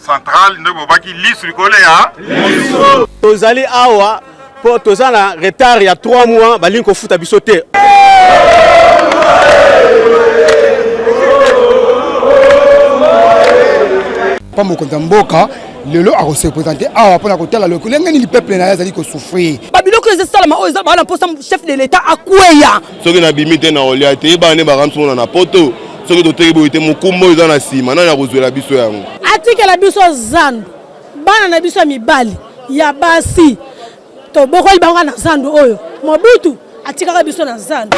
centrale nde bobaki lisu likolo ya tozali awa po toza na retard ya 3 mois balingi kofuta biso te. Pa mokonza mboka lelo akose représenter awa pona kotala le kolenge ni peuple na yazali ko souffrir babiloko ezosalama oyo eza bana mposa chef de l'état akweya soki na bimi te na olia te ebane bakamsona na poto soki toteki boye te mokumba oyo eza na nsima nani akozwela biso yango atikela biso zandu bana na biso ya mibali ya basi tobokoli bango na zandu oyo Mobutu atikaka biso na zandu.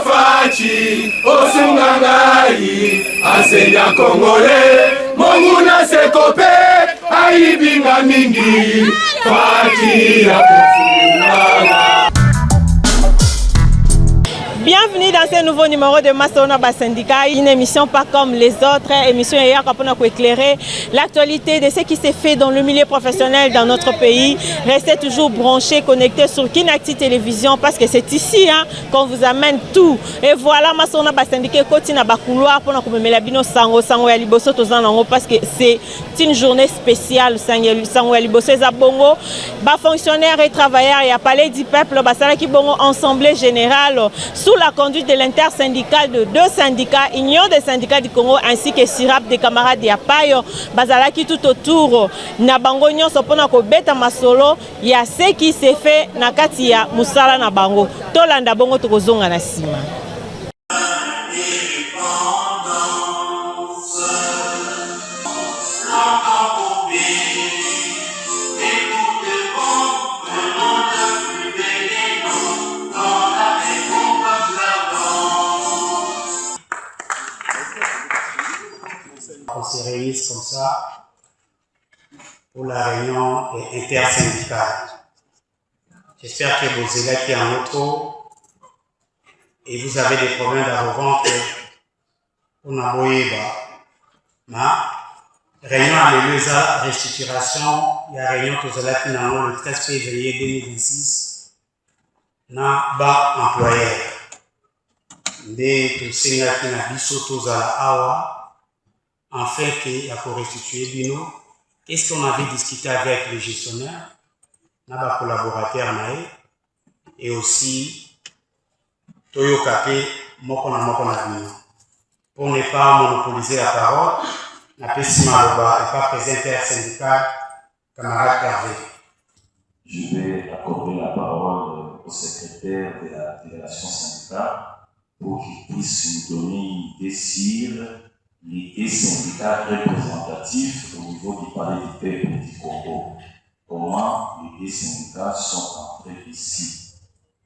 Fachi osungangai asenya kongole monguna sekope aibinga mingi Fachi ya kufunganga. Bienvenue dans ce nouveau numéro de Masona Syndicat, une émission pas comme les autres, émission hier pour éclairer l'actualité de ce qui s'est fait dans le milieu professionnel dans notre pays. Restez toujours branchés, connectés sur Kinacti Télévision parce que c'est ici qu'on vous amène tout. Et voilà Masona Syndicat continue à couloir pour nous mettre la bino sango sango ya liboso tozanango parce que c'est une journée spéciale sango ya liboso za bongo ba fonctionnaires et travailleurs et palais du peuple basala ki bongo assemblée générale sous la conduite de l'intersyndicale de 2 syndicats, Union des syndicats du Congo ainsi que SIRAP des camarades de Yapayo, Bazalaki tout autour, Nabango Nyon Sopona Kobeta Masolo, il y a ce qui s'est fait Nakatia Musala Nabango, Tolanda Bongo Tokozonga Nasima. On se réunisse comme ça pour la réunion intersyndicale. J'espère que vous êtes là qui en autre et vous avez des problèmes d'avant-vente pour Naboyeba. Ma réunion à l'ESA restructuration, il y a réunion que vous allez le 13 février 2026 na bas employeur. Dès que c'est là qui n'a biso tozala awa. En fait, il y a pour restituer Bino. Qu'est-ce qu'on avait discuté avec le gestionnaire, nos collaborateurs, et aussi Toyo Kape, Mokona Bino. Pour ne pas monopoliser la parole, la PSI Maloba n'est pas président syndical, camarade Hervé. Je vais accorder la parole au secrétaire de la fédération syndicale pour qu'il puisse nous donner une idée sur les syndicats représentatifs au niveau du palais du peuple du Congo. Comment les syndicats sont entrés ici.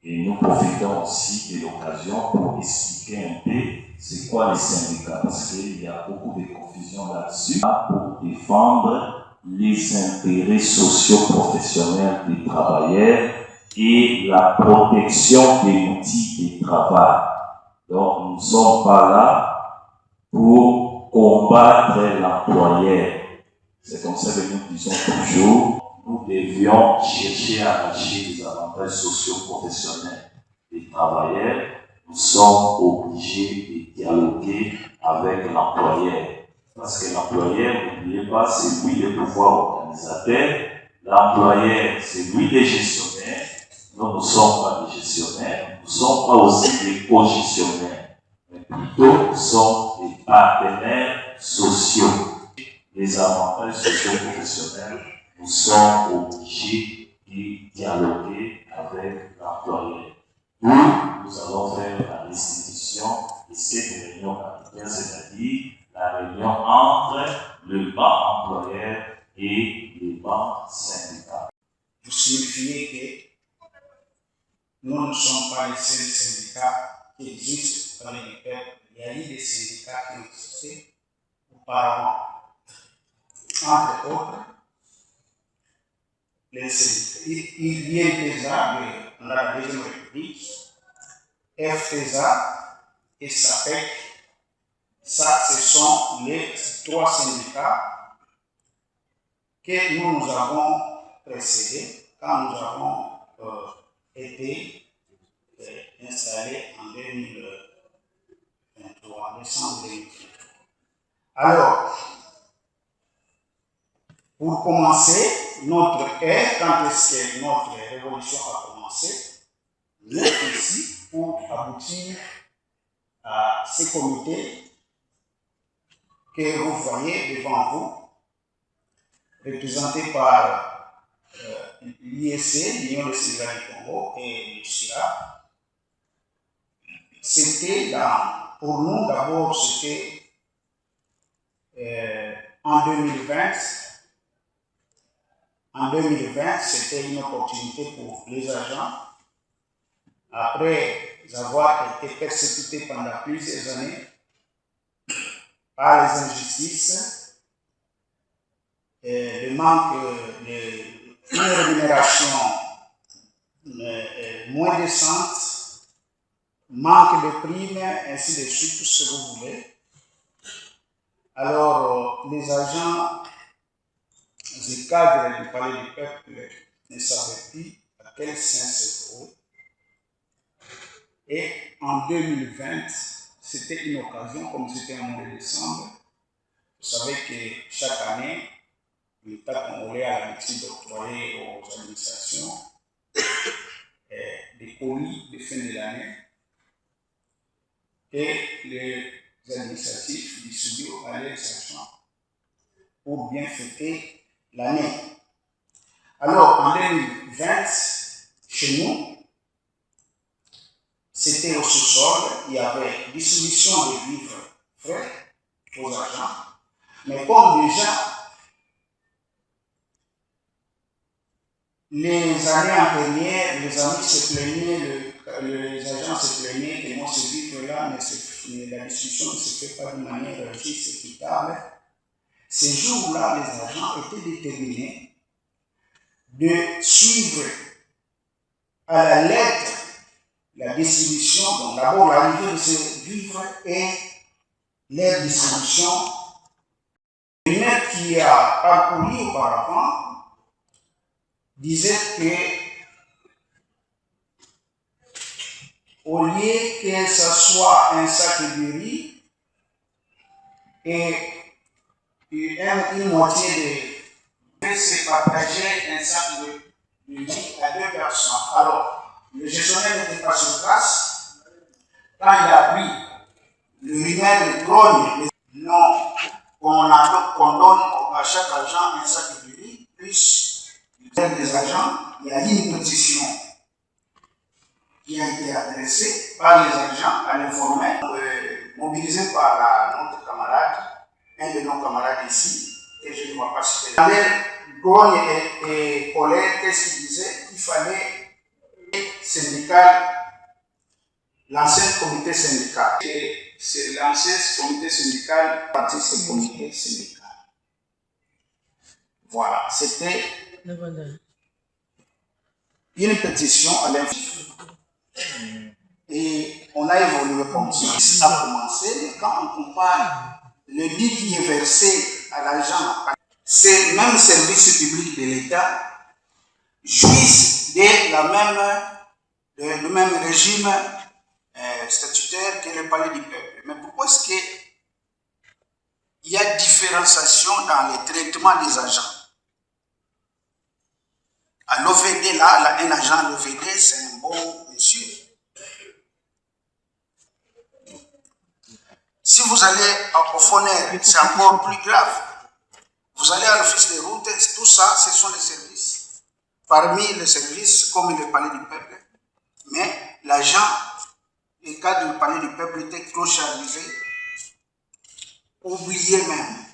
Et nous profitons aussi de l'occasion pour expliquer un peu c'est quoi les syndicats, parce qu'il y a beaucoup de confusion là-dessus, pour défendre les intérêts socio-professionnels des travailleurs et la protection des outils de travail. Donc nous ne sommes pas là pour combattre l'employeur. C'est comme ça que nous disons toujours, nous devions chercher à arracher les avantages socio-professionnels des travailleurs. Nous sommes obligés de dialoguer avec l'employeur. Parce que l'employeur, n'oubliez pas, c'est lui le pouvoir organisateur. L'employeur, c'est lui le gestionnaire. Nous ne sommes pas des gestionnaires. Nous ne sommes pas aussi des co-gestionnaires. Mais plutôt, nous sommes des partenaires sociaux. Les avantages socio-professionnels, nous sommes obligés de dialoguer avec l'employeur. Nous allons faire la restitution de cette réunion capitale, c'est-à-dire la réunion entre le banc employeur et le banc syndical. Pour signifier que nous ne sommes pas les seuls syndicats qui existent dans les peuples. Il y a eu des syndicats qui ont existé auparavant. Entre autres, les syndicats. Il y a déjà dans la Deuxième République, FTSA et SAPEC. Ça, ce sont les 3 syndicats que nous avons précédés quand nous avons été installé en 2023, décembre 2023. Alors, pour commencer notre ère, quand est-ce que notre révolution a commencé, nous sommes ici pour aboutir à ces comités que vous voyez devant vous, représentés par l'IEC, l'Union des Sénégalais du Congo, et le CIRA. C'était pour nous, d'abord, c'était en 2020. En 2020, c'était une opportunité pour les agents, après avoir été persécutés pendant plusieurs années par les injustices, le manque d'une rémunération moins décente, manque de primes, ainsi de suite, tout ce que vous voulez. Alors, les agents, les cadres du palais du peuple ne savaient plus à quel sens se trouver. Et en 2020, c'était une occasion, comme c'était un mois de décembre. Vous savez que chaque année, l'État congolais a l'habitude d'octroyer aux administrations des colis de fin de l'année et les administratifs distribuent à leurs agents pour bien fêter l'année. Alors, en 2020, chez nous, c'était au sous-sol, il y avait distribution de vivres frais aux agents, mais comme déjà les années antérieures, les agents se plaignaient que moi, ce vivre-là, la distribution ne se fait pas de manière juste, équitable. Ces jours-là, les agents étaient déterminés de suivre à la lettre la distribution, donc d'abord l'arrivée de ces vivres et leur distribution. Le maître qui a parcouru auparavant disait que au lieu que ce soit un sac de riz et une moitié de se partager un sac de riz à 2 personnes. Alors, le gestionnaire n'était pas sur place. Quand il a pris le rimel de grogne, non, qu'on donne à chaque agent un sac de riz, plus des agents, il y a une pétition qui a été adressée par les agents à l'informel, mobilisée par notre camarade, un de nos camarades ici, que je ne vois pas citer. Grogne et colère, qu'est-ce qu'il disait? Il fallait syndical, l'ancien comité syndical. C'est l'ancien comité syndical, parti ce comité syndical. Voilà, c'était une pétition à l'infini. Et on a évolué comme ça. Ça a commencé, mais quand on compare le dit qui est versé à l'agent, ces mêmes services publics de l'État jouissent de le même régime statutaire que le palais du peuple. Mais pourquoi est-ce qu'il y a différenciation dans le traitement des agents? À l'OVD, là, un agent à l'OVD, c'est un bon monsieur. Si vous allez au FONER, c'est encore plus grave. Vous allez à l'office des routes, tout ça, ce sont les services. Parmi les services, comme le palais du peuple, mais l'agent, le cadre du palais du peuple était clochardiser, oublié même.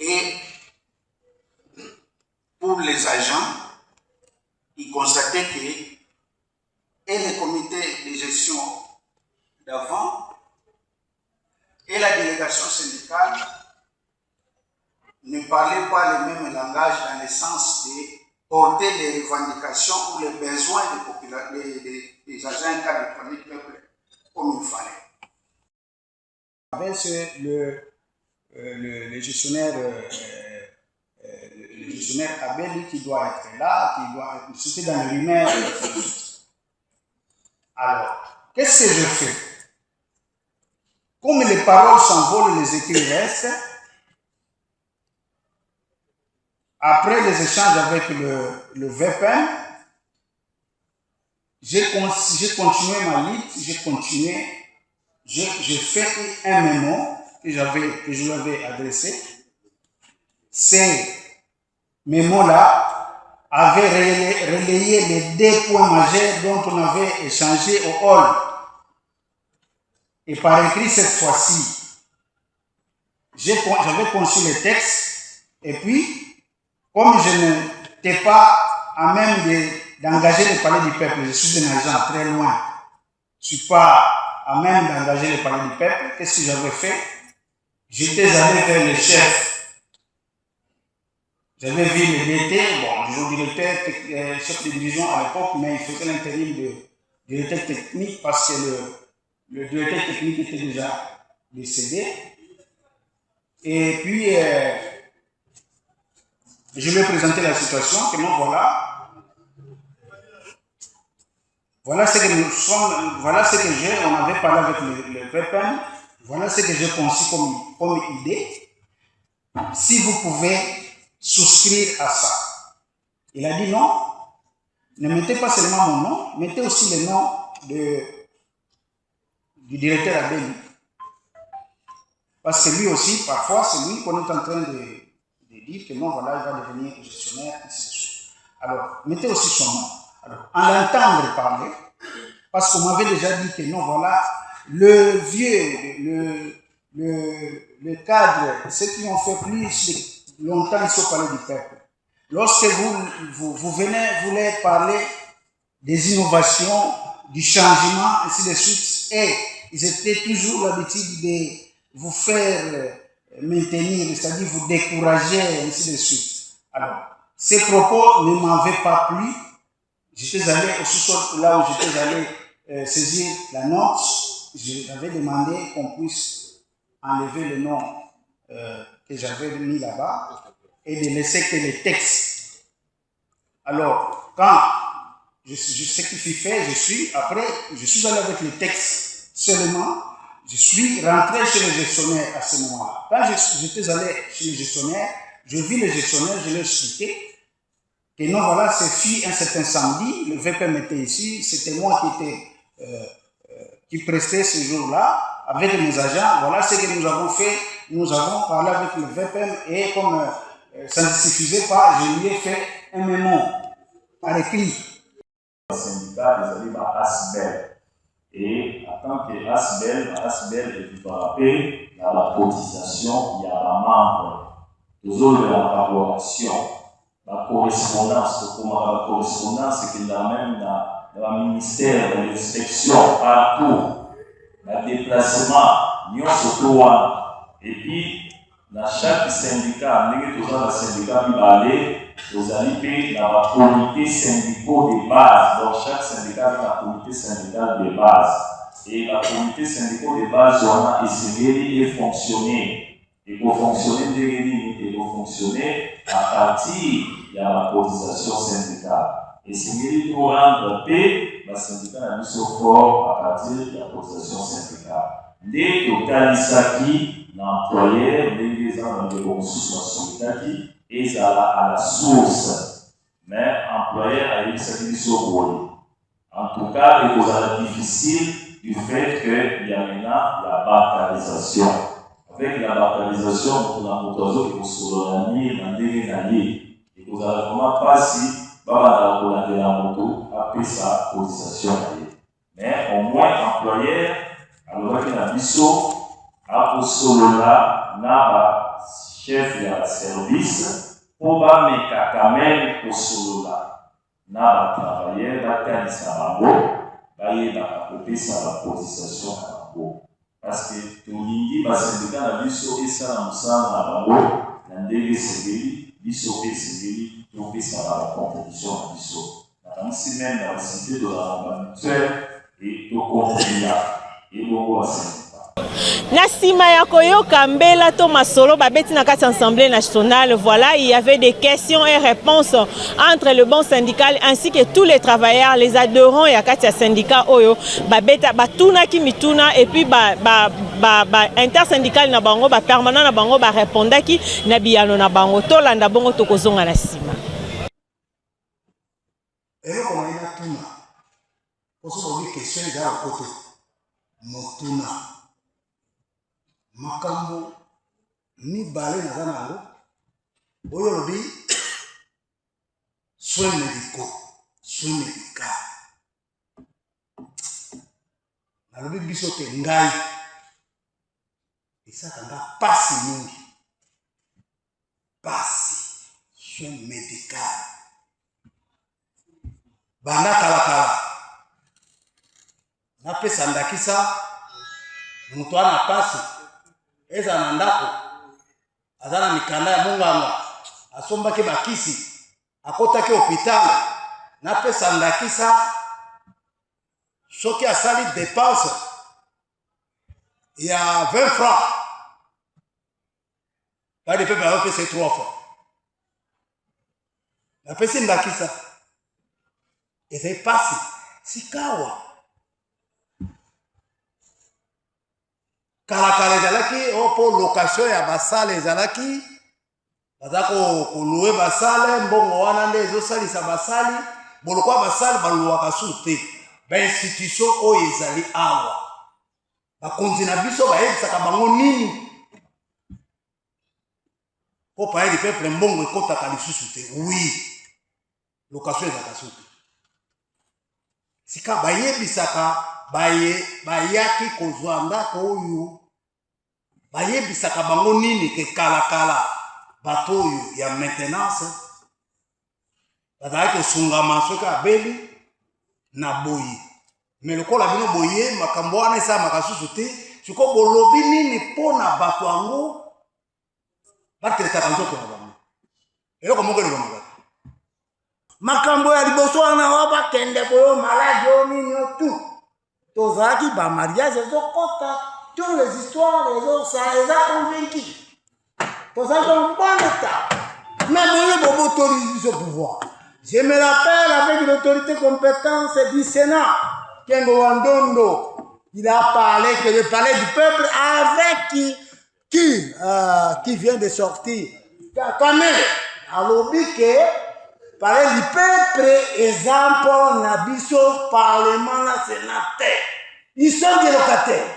Et pour les agents, ils constataient que et les comités de gestion d'avant et la délégation syndicale ne parlaient pas le même langage dans le sens de porter les revendications ou les besoins des agents cadres du palais du peuple comme il fallait. Avec le gestionnaire Abel qui doit être là, c'était dans le rumeur. Alors, qu'est-ce que je fais? Comme les paroles s'envolent, les écrits restent, après les échanges avec le VPN, j'ai continué ma liste, j'ai fait un mémo que je lui avais adressé. Ces mémos-là avaient relayé les 2 points majeurs dont on avait échangé au hall. Et par écrit cette fois-ci, j'avais conçu les textes et puis, comme je n'étais pas à même d'engager le palais du peuple, je suis un agent très loin, je ne suis pas à même d'engager le palais du peuple, qu'est-ce que j'avais fait? J'étais allé vers le chef. J'avais vu le DT, bon, le directeur, chef de division à l'époque, mais il faisait l'intérim de directeur technique parce que le directeur technique était déjà décédé. Et puis, je lui ai présenté la situation, que non, voilà ce que nous sommes, voilà ce que j'ai, on avait parlé avec le VPN, voilà ce que j'ai conçu comme idée. Si vous pouvez souscrire à ça. Il a dit non, ne mettez pas seulement mon nom, mettez aussi le nom du directeur Abeli. Parce que lui aussi, parfois, c'est lui qu'on est en train de dire que non, voilà, il va devenir gestionnaire, ainsi de suite. Alors, mettez aussi son nom. Alors, en l'entendre parler, parce qu'on m'avait déjà dit que non, voilà, le vieux, le cadre, ceux qui ont fait plus longtemps ici au palais du peuple, lorsque vous venez, vous leur parler des innovations, du changement, ainsi de suite, et ils étaient toujours l'habitude de vous faire maintenir, c'est-à-dire vous décourager, ainsi de suite. Alors, ces propos ne m'avaient pas plu. J'étais allé au sous-sol, là où j'étais allé saisir la note, j'avais demandé qu'on puisse enlever le nom que j'avais mis là-bas et de laisser que les textes. Alors, quand ce qui fut fait, je suis allé avec les textes seulement, je suis rentré chez le gestionnaire à ce moment-là. Quand j'étais allé chez le gestionnaire, je vis le gestionnaire, je lui ai expliqué que non, voilà, c'est fut un certain samedi, le VPM était ici, c'était moi qui prestais ce jour-là, avec mes agents, voilà ce que nous avons fait, nous avons parlé avec le VPM et comme ça ne suffisait pas, je lui ai fait un mémo par écrit. Le syndicat des alliés ASBEL. Et en tant que ASBEL est frappé dans la cotisation, il y a un membre, nous avons la collaboration. La correspondance, c'est qu'il y a même dans le ministère de l'inspection, partout, le déplacement, nous sommes et puis, dans chaque syndicat, nous avons un syndicat qui va aller, nous allons payer dans le comité syndical de base. Donc, chaque syndicat a un comité syndical de base. Et le comité syndical de base, on a essayé de fonctionner. Et pour fonctionner, il faut fonctionner à partir de la cotisation syndicale. Et si nous rendre paix, le syndicat a mis au fort à partir de la cotisation syndicale. Les totalisaki, l'employeur, les gens dans les ressources et ça à la source. Mais l'employeur a eu ce qui sont volés. En tout cas, il est difficile du fait qu'il y a maintenant la bancarisation. Avec la bancarisation, on a motorisé pour se l'année, l'année, et vous allez vraiment pas si, la moto, après sa cotisation. Mais au moins, l'employeur, alors qu'il a biso, a pour solo là, n'a chef de la service, pour pas me cacamer pour solo là. N'a travailleur, va faire sa bango, va y copier sa cotisation à bango. Parce que tolingi basindika na biso esala mosala na bango na ndenge esengeli biso mpe esengeli topesaka bacompétition na biso nakanisi meme na basite tozala bamutuele e tokontrila ebongo basindika Nasima ya koyoka mbela to masolo babeti na kati assemblée nationale. Voilà, il y avait des questions et réponses entre le bon syndical ainsi que tous les travailleurs, les adhérents ya kati syndicat oyo babeta batuna ki mituna et puis intersyndical na bango ba permanent na bango ba répondaki na biyano na bango to landa bongo to kozonga na sima. Et on a une tuna. Pour ça on dit question dans le côté. Motuna. Makambo ni balé na zanango oyo lobi soins médicaux na lobi biso te ngai esakanga pasi mingi pasi soins médicaux banda kala na pesa ndakisa mutu ana pasi eza na ndako azana mikanda ya munganga asombaki bakisi akotaki hôpital na pesa ndakisa soki asali dépense ya 20 francs pas de peuple a fait 3 fois la pesa ndakisa eza pasi sikawa Kala ezalaki pour location ya basale ezalaki bazako koluwe basale mbongo wana nde ezosalisa basali bolokwa basale baluwaka su te bainstitution oyo ezali awa bakonzi na biso bayebisaka bango nini po paye di peuple mbongo ekotaka lisusu te oui location ezalaka su te sika bayebisaka bayaki kozwa ndako oyo bayebisaka bango nini ke kala bato oyo ya maintenance bazalaki kosungama soki abeli na boyi me lokola bino boye makambo wana esalamaka susu te siko bolobi nini mpo na bato yango bateletaka nzoto na bango eloko moko elobamaka makambo ya liboso wana wa bakende boyo maladi oyo nini o tu tozalaki bamariage ezokota toutes les histoires ça les a convaincus tozalaki en bon état mais boye bobotori ce pouvoir je me rappelle avec l'autorité compétence du Sénat Kengo Wandondo il a parlé que le palais du peuple avec qui vient de sortir quand même alors que palais du peuple exemple Nabiso parlement la sénateur ils sont des locataires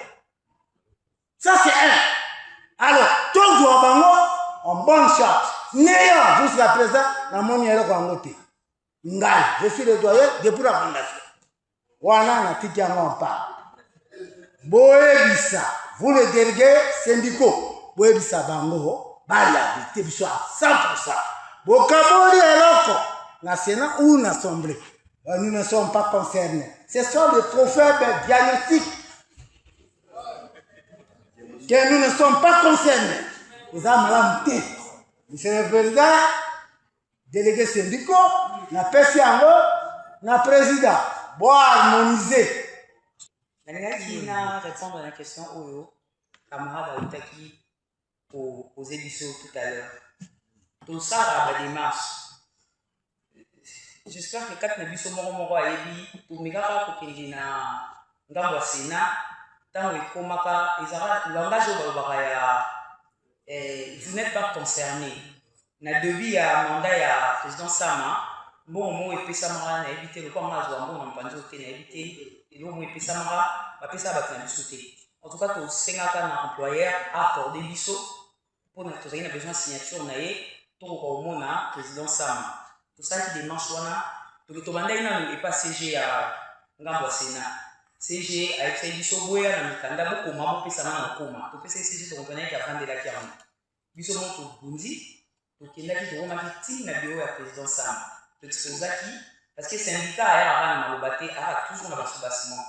ça c'est un alors tout doit bango en bonne charge néant jusqu'à présent la monnaie est là ngai je suis le doyen depuis la fondation wana na tiki yango en part boebisa vous les délégués syndicaux boebisa bango bala bité biso à 100%. Bokaboli eloko na Sénat ou na Assemblée. Nous ne sommes pas concernés. Ce sont des prophètes diagnostiques que nous ne sommes pas concernés. Les âmes Monsieur le Président, délégué syndicaux, na PCAO, na président, bon harmoniser. Je répondre à la question Oyo, camarade Aoutaki, pour poser des tout à l'heure. Tout ça a la démarche. J'espère que quand nous sommes moro ayebi tout migaka ko kenji na ngambo ya Sénat tant ekomaka ezara langage oyo balobaka ya vous n'êtes pas concerné na début ya mandat ya président Sama bon mo epesamaka na éviter le quoi mazwa mbongo na mpanzo te na éviter elo mo epesamaka bapesa bato na biso te en tout cas to sengaka na employeur accorder biso pour na tozali na besoin signature na ye to ko mona président Sama tout ça qui démarche wana to to banda ina et pas CG ya ngambo ya Sénat CG a fait biso boya na mikanda boko mamo pesa na koma to pesa CG to compagnie ya vendre la kiana biso mo to bundi to kenda ki to ma ti na bureau ya président Sam to exposaki parce que syndicat ya wana malobate a toujours na bassement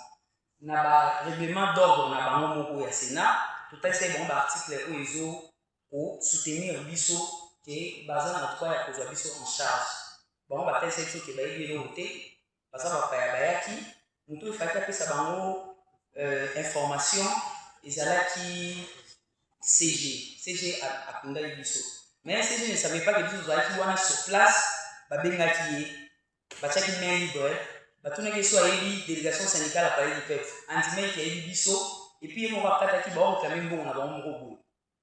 na ba règlement d'ordre na bango moko ya Sénat to tese bon ba article oizo pour soutenir biso que bazana na toi ya kozwa biso en charge bon ba tese que ba yeli roté bazana ba ya bayaki mutu ifaka pesa bango information ezalaki CG akundaki biso. Mais CG ne savait pas que biso tozalaki wana sur place, babengaki ye, batiaki main libre, batunaki so ayebi délégation syndicale à Palais du Peuple, andimaki ayebi biso, et puis ye moko akataki baoklame mbongo na bango moko boye.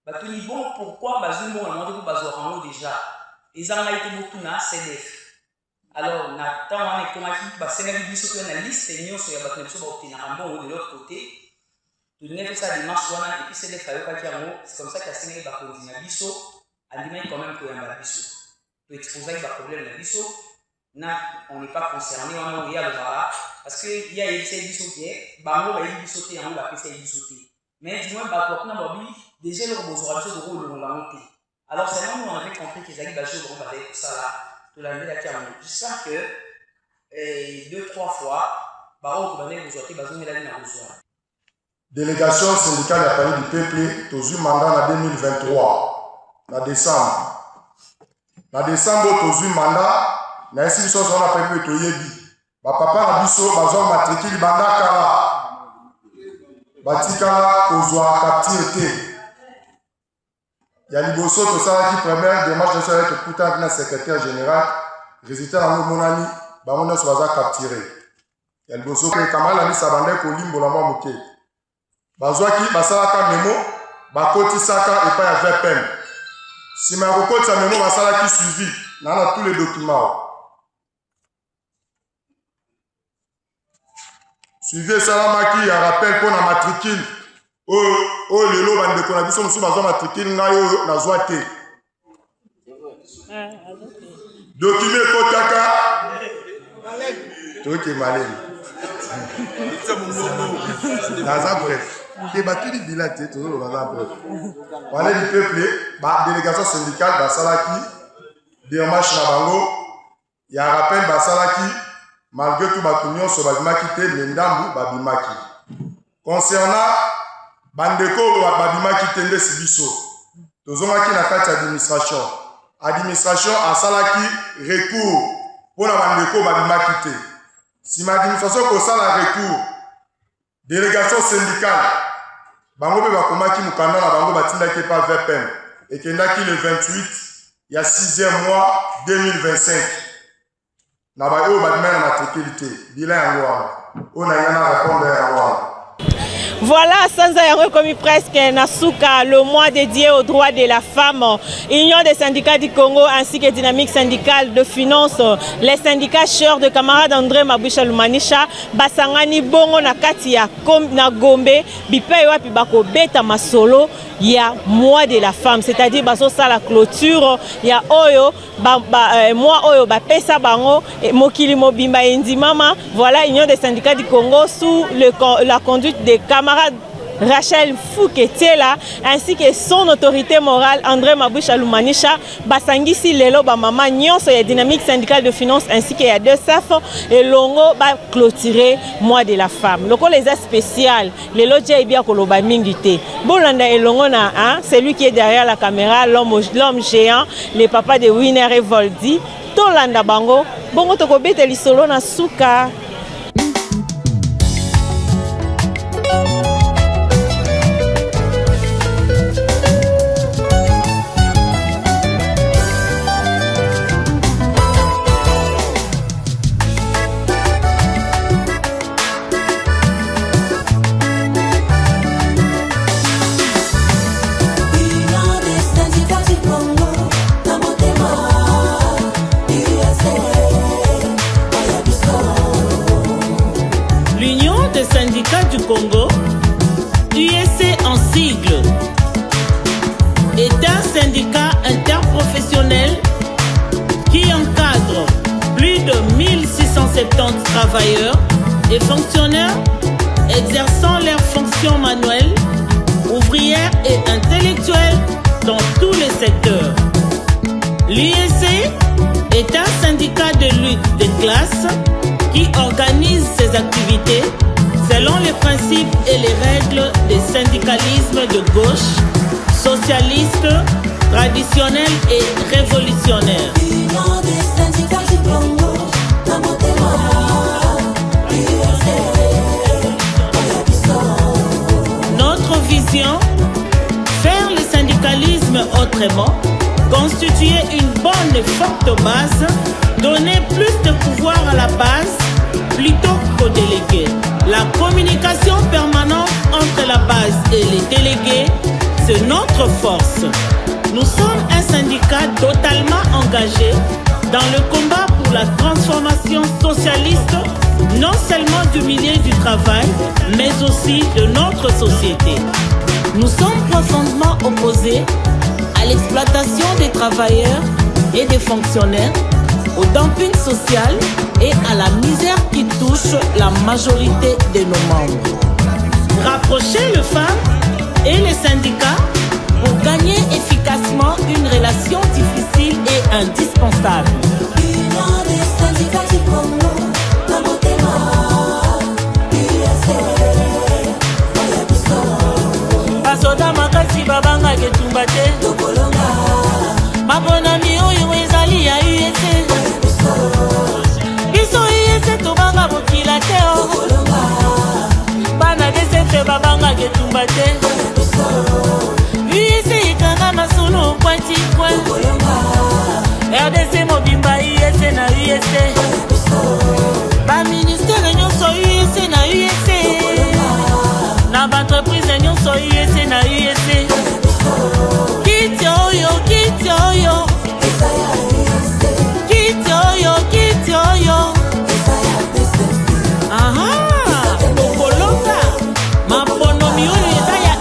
Batuni bon pourquoi bazwi mbongo na bango mpo bazwaka yango déjà ezangai te botuna CDF. Alors na ntango wana ekomaki basengaki biso mpe na liste nyonso ya bato na biso baotenaka mbongo de l'autre côté. Tolingai tosala démarche wana et puis CDF ayokaki yango, c'est comme ça qu'asengaki bakonzi na biso andimaki quand même koyamba biso toexposaki baproblème na biso na on n'est pas concerné wana oyo alobaka parce que ye ayebisaki biso te bango bayebi biso te yango bapesaki biso te mais du moins bato bakuna babi déjà eloko bozwaka biso tokolongola yango te. Alors c'est là où on avait compris qu'ils ezalaki bajour bango bazali kosala tolandelaki yango jusqu'à que 2-3 fois baoyo tobandaki kozwa te bazongelaki na kozwa. Délégation syndicale ya Palais du Peuple tozwi mandat na 2023 na décembre. Na décembre tozwi mandat na esi biso zona pepe toyebi. Bapapa na biso bazwa matricule banda kala. Batikala kozwa capture te. Ya liboso tosalaki première démarche de soirée tokuta na secrétaire général. Résultat na monani bango nyonso baza capturé. Ya liboso ke kamala misa bande kolimbola mwa moke. Bazwaki basalaka memo bakotisaka epai ya VPM. Si ma kokotisa memo basalaki suivi na tous les documents. Suivi esalamaki ya rappel pour na matricule oyo lelo bandeko na biso mosusu bazwa matricule ngai oyo nazwa te. Document ekotaka toke malemi. Naza bref. Que batuli bilate tout le monde. Palais du Peuple, délégation syndicale basalaki démarche na bango ya rappel basalaki malgré tout batunyo so babimaki te mendambu babimaki. Concernant bandeko babimaki te nde sibiso. Tozongaki na kati administration asalaki recours pour na bandeko babimaki te. Si ma administration ko sala recours délégation syndicale bango pe bakomaki mukanda na bango batindaki pa VPM ekendaki le 28 ya 6e mois 2025 na ba oyo badimana na matriculité bila yango wana ona yana répondre yango wana. Voilà, Sanza Yango commis presque Nasuka, le mois dédié aux droits de la femme, Union des syndicats du Congo ainsi que Dynamique syndicale de finance, les syndicats chers de camarade André Maboucha Lumanisha, Basangani Bongo Nakati ya na Gombe, Bipeyo api bako beta masolo, il y a mois de la femme, c'est-à-dire baso ça la clôture, il y a oyo, mois oyo ba pesa bango, mokili mobimba indi mama, voilà Union des syndicats du Congo sous la conduite des camarades Rachel Fouketiela ainsi que son autorité morale André Maboucha Lumanisha basangisi lelo ba mama nyonso ya Dynamique syndicale de finance ainsi que ya 2SAF et longo ba clôturer mois de la femme. Loko les spécial lelo dje bien koloba mingi te. Bolanda elongo na celui qui est derrière la caméra, l'homme géant, le papa de Winner et Voldi, Tolanda bango, bongo toko bete lisolo na suka. Syndicats du Congo, USC en sigle, est un syndicat interprofessionnel qui encadre plus de 1670 travailleurs et fonctionnaires exerçant leurs fonctions manuelles, ouvrières et intellectuelles dans tous les secteurs. L'USC est un syndicat de lutte des classes qui organise ses activités selon les principes et les règles des syndicalismes de gauche, socialistes, traditionnels et révolutionnaires. Notre vision, faire le syndicalisme autrement, constituer une bonne et forte base, donner plus de pouvoir à la base plutôt qu'aux délégués. La communication permanente entre la base et les délégués, c'est notre force. Nous sommes un syndicat totalement engagé dans le combat pour la transformation socialiste, non seulement du milieu du travail, mais aussi de notre société. Nous sommes profondément opposés à l'exploitation des travailleurs et des fonctionnaires, au dumping social et à la misère qui touche la majorité de nos membres. Rapprocher les femmes et les syndicats pour gagner efficacement une relation difficile et indispensable. Basoda makasi babanga ketumba te maponami oyo ezali ya USC biso USC tobanga mokila te bana desete babanga ketumba te USC ikanga masolo kwati kwe RDC mobimba USC na USC ba ministère nyonso USC na USC na baentreprise nyonso USC na USC kiti oyo kiti oyo kiti oyo kiti oyo aha okolonga maponomi oyo eza ya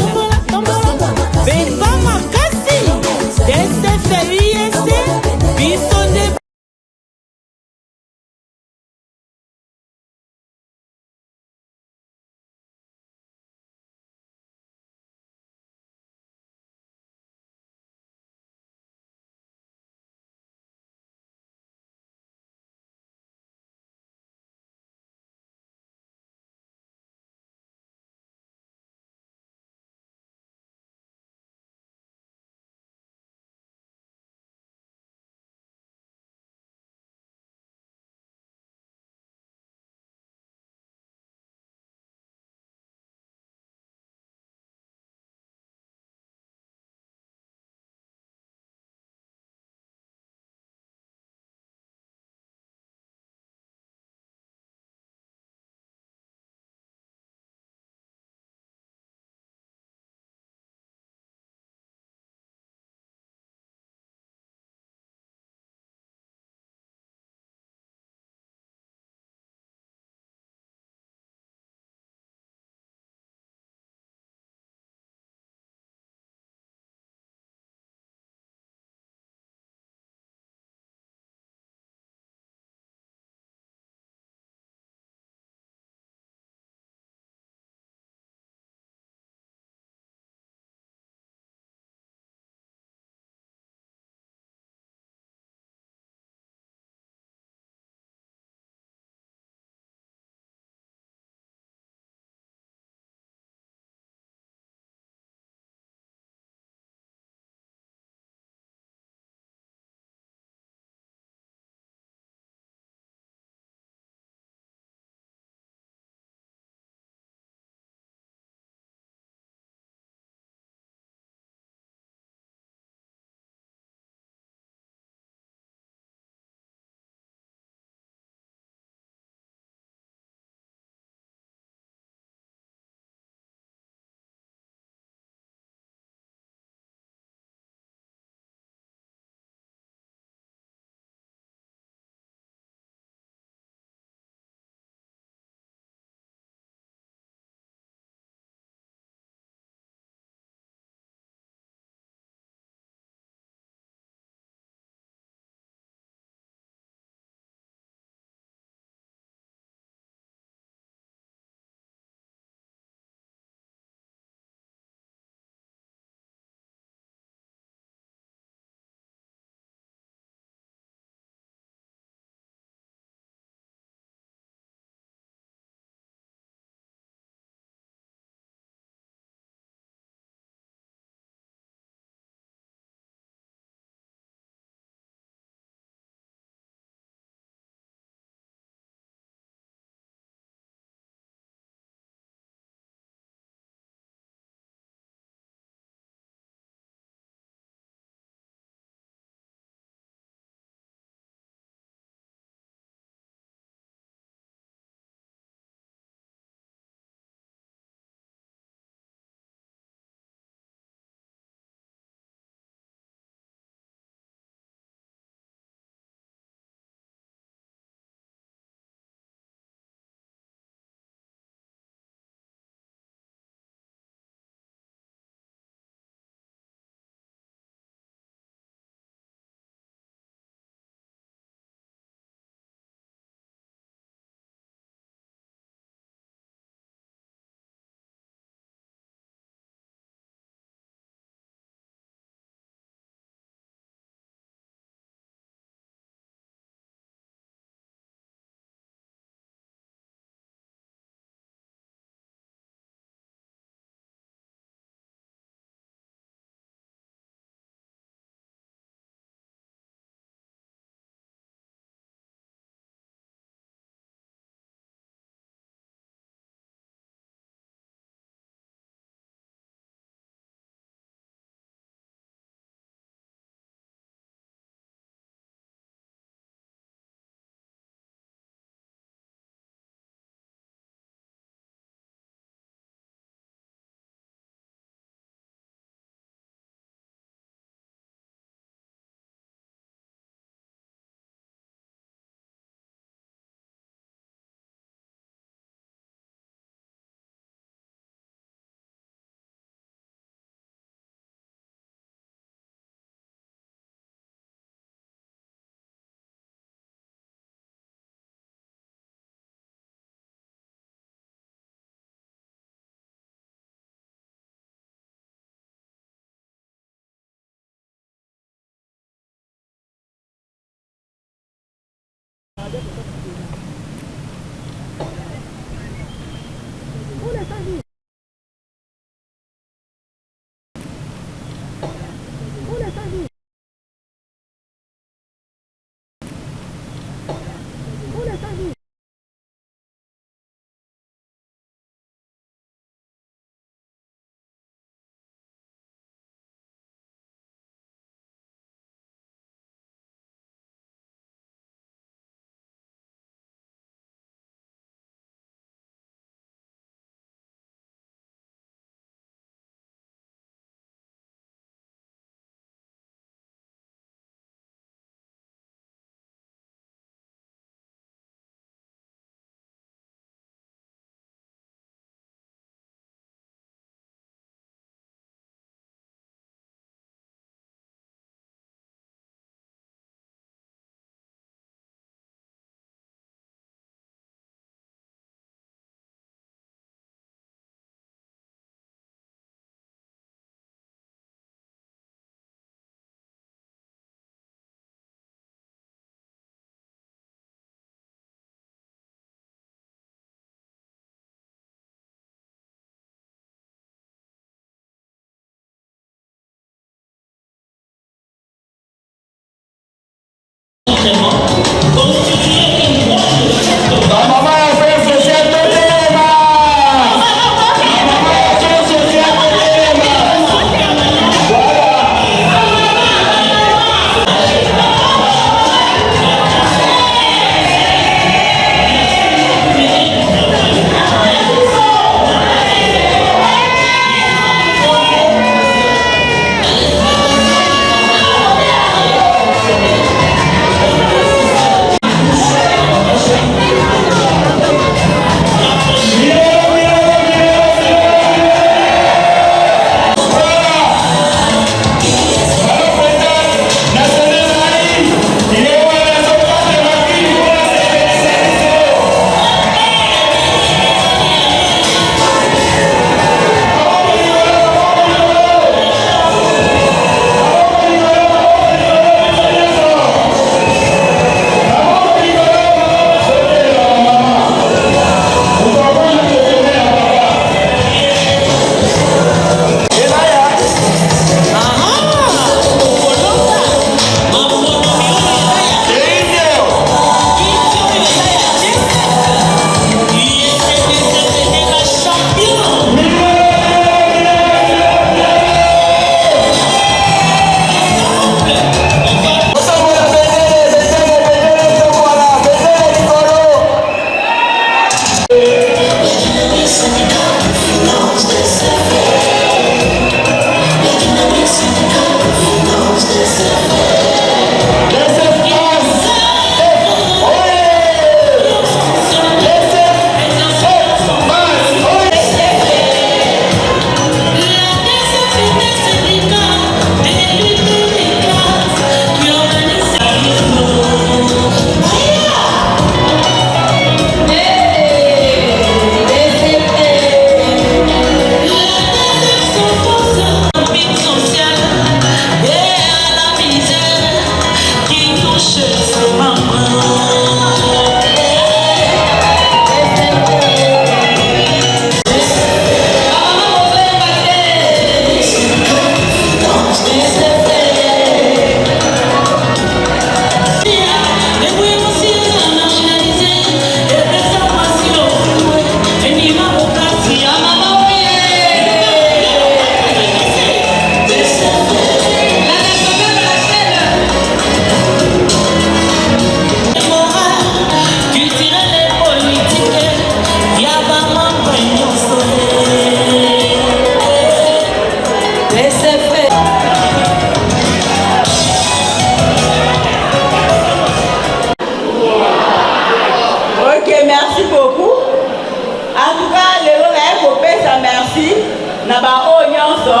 na bango nyonso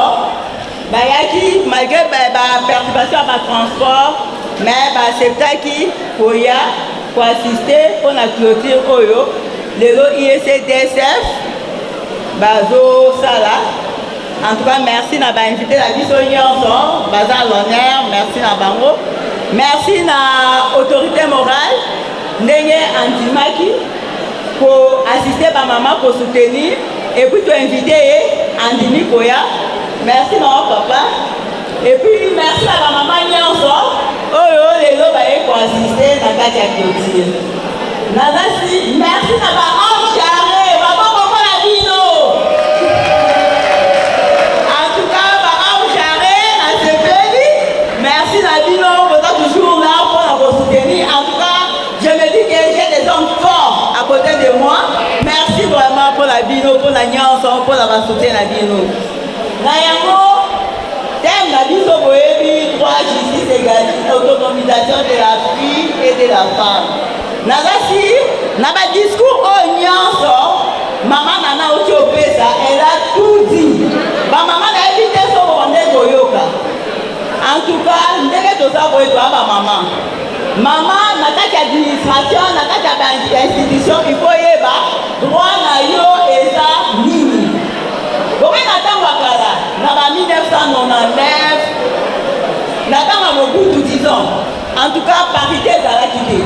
bayaki malgré perturbation ya transport mais baacceptaki koya koassiste mpo na clôture oyo lelo IECDSF bazosala. En tout cas, merci na bainvité na biso nyonso baza l'honneur, merci na bango, merci na autorité morale ndenge andimaki pour assister ba maman pour soutenir et puis to inviter andimi koya. Merci na papa et puis merci na ba maman nyonso oyo lelo baye ko assister na kati ya clôture. Nazasi merci na ba ange carré ba mama la bino. Merci Nabino, vous êtes toujours là pour nous soutenir. En tout cas, je me dis que j'ai des hommes forts à côté de moi. Merci vraiment pour la Bino, pour la Nyance, pour la soutien Nabino. Nayango, thème Nabino Boébi, 3 justice égalité, autonomisation de la fille et de la femme. Nazasi, Naba discours au Nyance, maman Nana Otiopesa, elle a tout dit. Ma maman a évité son rendez Goyoka. En tout cas, ndenge toza boye toaba maman. Maman na kati ya administration, na kati ya institution, il faut yeba droit na yo eza nini. Boke na tango kala na ba 1999 na tango Mobutu disons. En tout cas, parité ezalaki te.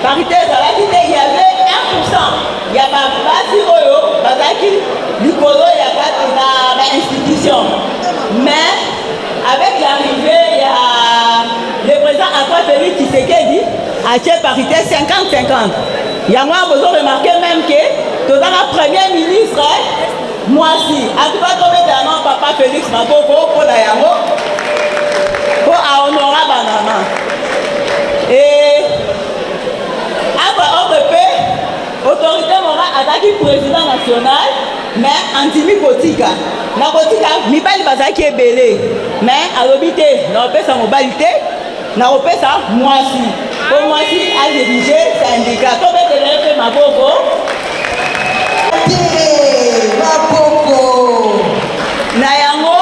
Parité ezalaki te, il y avait 1%. Il y a ba basi oyo bazaki likolo ya kati na ba institution. Mais avec l'arrivée, il y a le président Antoine Félix Tshisekedi a fait parité 50-50. Il y a moi, vous avez remarqué même que dans la première ministre, moi aussi, en tout cas, comme était un papa Félix Maboko, pour la Yango, pour honorer Banama. Et après, autorité morale attaque président national, mais Antimi Kotika. Na Kotika, mibali bazaki ebele, mais alobité, na opesa mobali te, na opesa mwasi. Pour mwasi a dirigé syndicat. To betele Maboko. Na yango,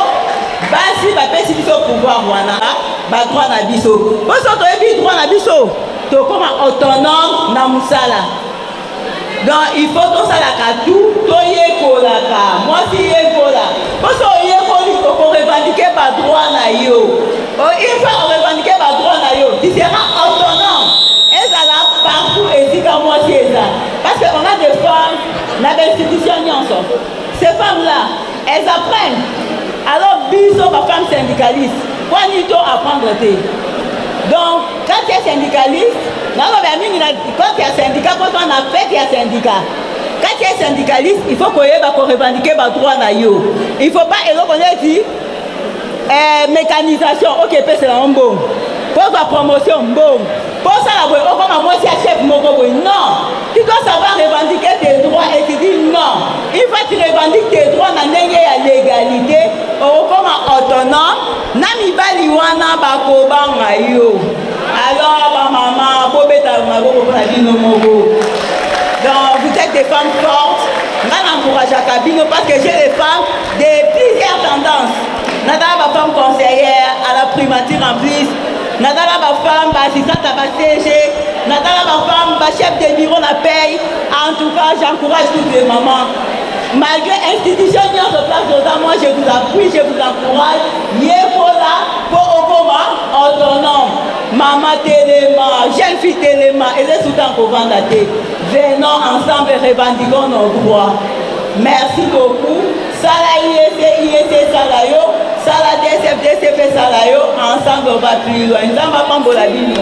basi bapesi biso pouvoir wana, ba droit na biso. Boso to ebi droit na biso, to comme autonome na musala. Donc il faut que ça la tout, to yekolaka, moi si yekola. Parce que yekoli ko revendiquer pas droit na yo. Il faut revendiquer pas droit na yo. Tu seras autonome. Et ça là partout et si comme moi c'est ça. Parce que on a des femmes dans l'institution nyonso. Ces femmes là, elles apprennent. Alors biso ba femme syndicaliste, quoi ni to apprendre te. Donc, quand tu es syndicaliste, quand tu es syndicat, quand on a fait, tu es syndicat. Quand tu es syndicaliste, il faut qu'on revendique le droit na yo. Il ne faut pas, et donc on a dit, mécanisation, ok, c'est un bon. Pour la promotion, bon. Pour ça, on moi, c'est chef Mokobo. Non. Tu dois savoir revendiquer tes droits et tu dis non. Une fois que tu revendiques tes droits, dans l'égalité, comme autonome, nami bali wana bakoba ngayo. Alors, ma maman, bobeta maboko na bino mogo. Donc, vous êtes des femmes fortes. Je encourage à Kabino parce que j'ai des femmes de plusieurs tendances. Nadala ma femme conseillère à la primature en plus. Nadala ma femme assistante à ma CG. Nadala ma femme chef de bureau na paye. En tout cas, j'encourage toutes les mamans. Malgré l'institution qui est en place, moi je vous appuie, je vous encourage. Yekola, pour Okoma, autonome. Maman Téléma, jeune fille Téléma, et les soutens pour vendre. Venons ensemble et revendiquons nos droits. Merci beaucoup. Sala IEC Salayo, Sala DSF Salayo, ensemble on va plus loin. Nous allons prendre la vie.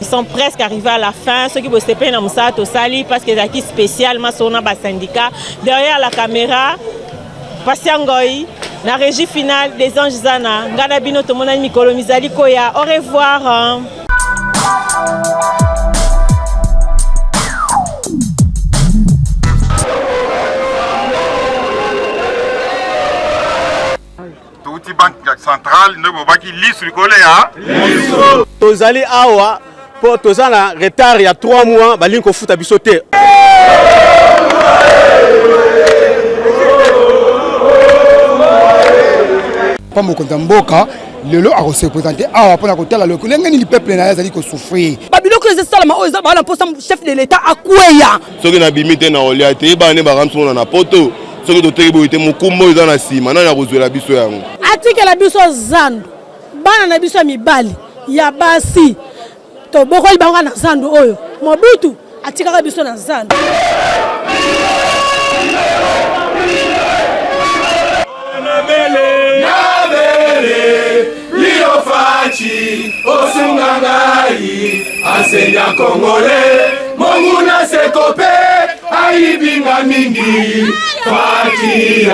sont presque arrivés à la fin. Ceux qui bossent pas dans Moussa Tosali parce que c'est spécialement sur nos syndicats. Derrière la caméra, Pasiangoy, la régie finale des Anges Zana, Nganabino Tomona Mikolo Mizali Koya. Au revoir. Touti banque centrale ne bobaki lisu likole ya. Tozali awa po tozana retard ya 3 mois balingi kofuta biso te. Pa mokonzi mboka lelo akose représenter awa pona kotala lokolo ngeni peuple na yazali ko souffrir. Babiloko esalama oyo za bana posa chef de l'état akweya. Soki na bimite na olia te bane bakamsona na poto. Soki toteki boyite mukumbo eza na sima nani akozwela biso yango. Atikela biso zando. Bana na biso mibali ya basi. To bokoli bango na zando oyo. Mobutu atikaka biso na zando. Fachi, Osungangai, enseignant congolais, Monguna Sekope, Aibinga Mingi, Fachi,